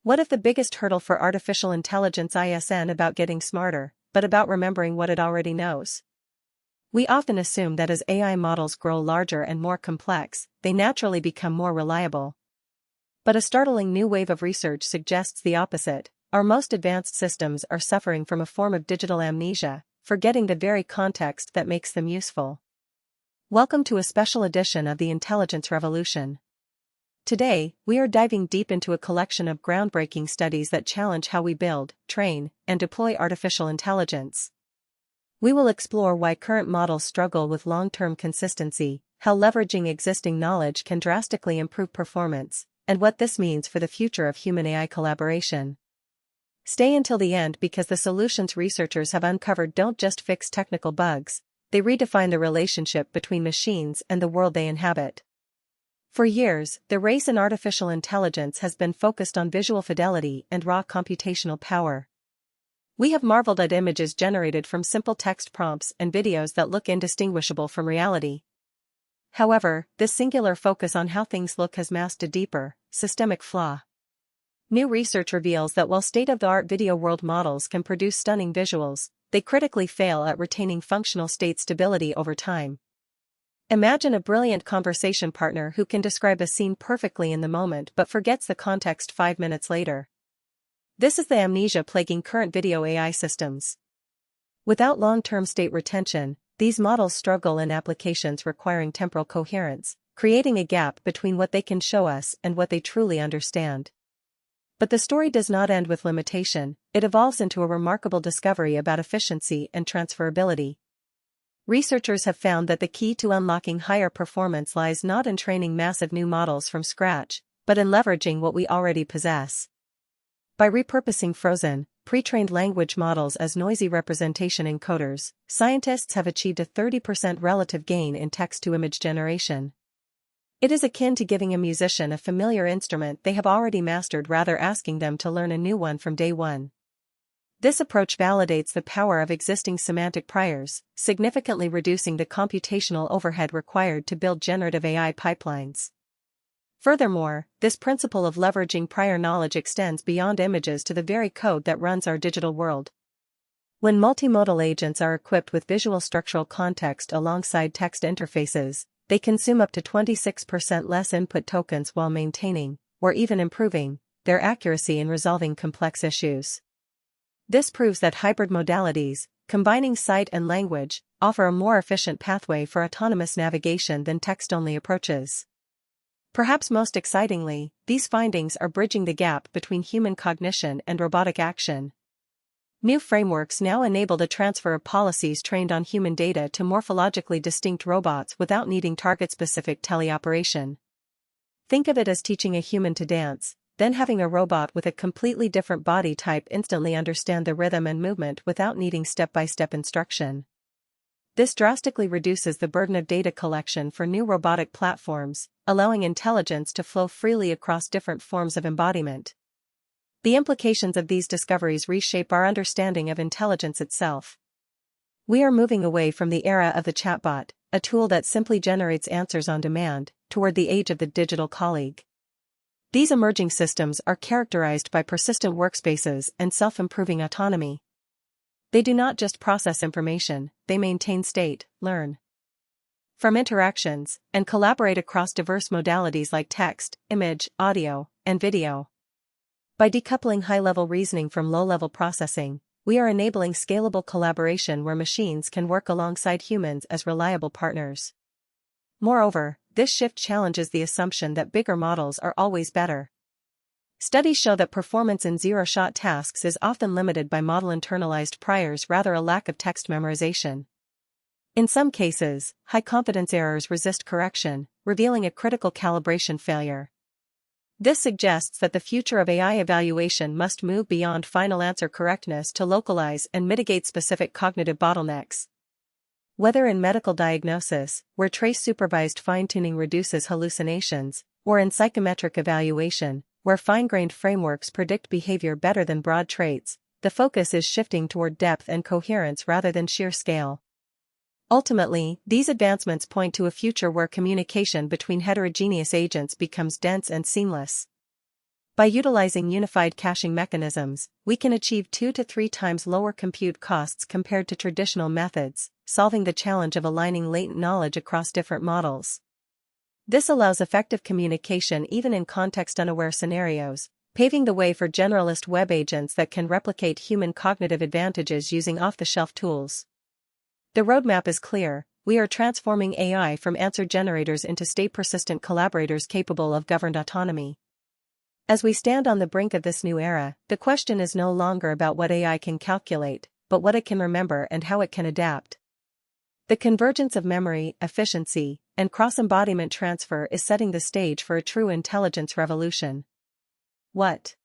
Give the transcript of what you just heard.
What if the biggest hurdle for artificial intelligence isn't about getting smarter, but about remembering what it already knows? We often assume that as AI models grow larger and more complex, they naturally become more reliable. But a startling new wave of research suggests the opposite. Our most advanced systems are suffering from a form of digital amnesia, forgetting the very context that makes them useful. Welcome to a special edition of the Intelligence Revolution. Today, we are diving deep into a collection of groundbreaking studies that challenge how we build, train, and deploy artificial intelligence. We will explore why current models struggle with long-term consistency, how leveraging existing knowledge can drastically improve performance, and what this means for the future of human-AI collaboration. Stay until the end because the solutions researchers have uncovered don't just fix technical bugs, they redefine the relationship between machines and the world they inhabit. For years, the race in artificial intelligence has been focused on visual fidelity and raw computational power. We have marveled at images generated from simple text prompts and videos that look indistinguishable from reality. However, this singular focus on how things look has masked a deeper, systemic flaw. New research reveals that while state-of-the-art video world models can produce stunning visuals, they critically fail at retaining functional state stability over time. Imagine a brilliant conversation partner who can describe a scene perfectly in the moment but forgets the context 5 minutes later. This is the amnesia plaguing current video AI systems. Without long-term state retention, these models struggle in applications requiring temporal coherence, creating a gap between what they can show us and what they truly understand. But the story does not end with limitation, it evolves into a remarkable discovery about efficiency and transferability. Researchers have found that the key to unlocking higher performance lies not in training massive new models from scratch, but in leveraging what we already possess. By repurposing frozen, pre-trained language models as noisy representation encoders, scientists have achieved a 30% relative gain in text-to-image generation. It is akin to giving a musician a familiar instrument they have already mastered rather asking them to learn a new one from day one. This approach validates the power of existing semantic priors, significantly reducing the computational overhead required to build generative AI pipelines. Furthermore, this principle of leveraging prior knowledge extends beyond images to the very code that runs our digital world. When multimodal agents are equipped with visual structural context alongside text interfaces, they consume up to 26% less input tokens while maintaining, or even improving, their accuracy in resolving complex issues. This proves that hybrid modalities, combining sight and language, offer a more efficient pathway for autonomous navigation than text-only approaches. Perhaps most excitingly, these findings are bridging the gap between human cognition and robotic action. New frameworks now enable the transfer of policies trained on human data to morphologically distinct robots without needing target-specific teleoperation. Think of it as teaching a human to dance, then having a robot with a completely different body type instantly understand the rhythm and movement without needing step-by-step instruction. This drastically reduces the burden of data collection for new robotic platforms, allowing intelligence to flow freely across different forms of embodiment. The implications of these discoveries reshape our understanding of intelligence itself. We are moving away from the era of the chatbot, a tool that simply generates answers on demand, toward the age of the digital colleague. These emerging systems are characterized by persistent workspaces and self-improving autonomy. They do not just process information, they maintain state, learn from interactions, and collaborate across diverse modalities like text, image, audio, and video. By decoupling high-level reasoning from low-level processing, we are enabling scalable collaboration where machines can work alongside humans as reliable partners. Moreover, this shift challenges the assumption that bigger models are always better. Studies show that performance in zero-shot tasks is often limited by model-internalized priors rather a lack of text memorization. In some cases, high-confidence errors resist correction, revealing a critical calibration failure. This suggests that the future of AI evaluation must move beyond final answer correctness to localize and mitigate specific cognitive bottlenecks. Whether in medical diagnosis, where trace-supervised fine-tuning reduces hallucinations, or in psychometric evaluation, where fine-grained frameworks predict behavior better than broad traits, the focus is shifting toward depth and coherence rather than sheer scale. Ultimately, these advancements point to a future where communication between heterogeneous agents becomes dense and seamless. By utilizing unified caching mechanisms, we can achieve 2 to 3 times lower compute costs compared to traditional methods, solving the challenge of aligning latent knowledge across different models. This allows effective communication even in context-unaware scenarios, paving the way for generalist web agents that can replicate human cognitive advantages using off-the-shelf tools. The roadmap is clear: we are transforming AI from answer generators into state-persistent collaborators capable of governed autonomy. As we stand on the brink of this new era, the question is no longer about what AI can calculate, but what it can remember and how it can adapt. The convergence of memory, efficiency, and cross-embodiment transfer is setting the stage for a true intelligence revolution. What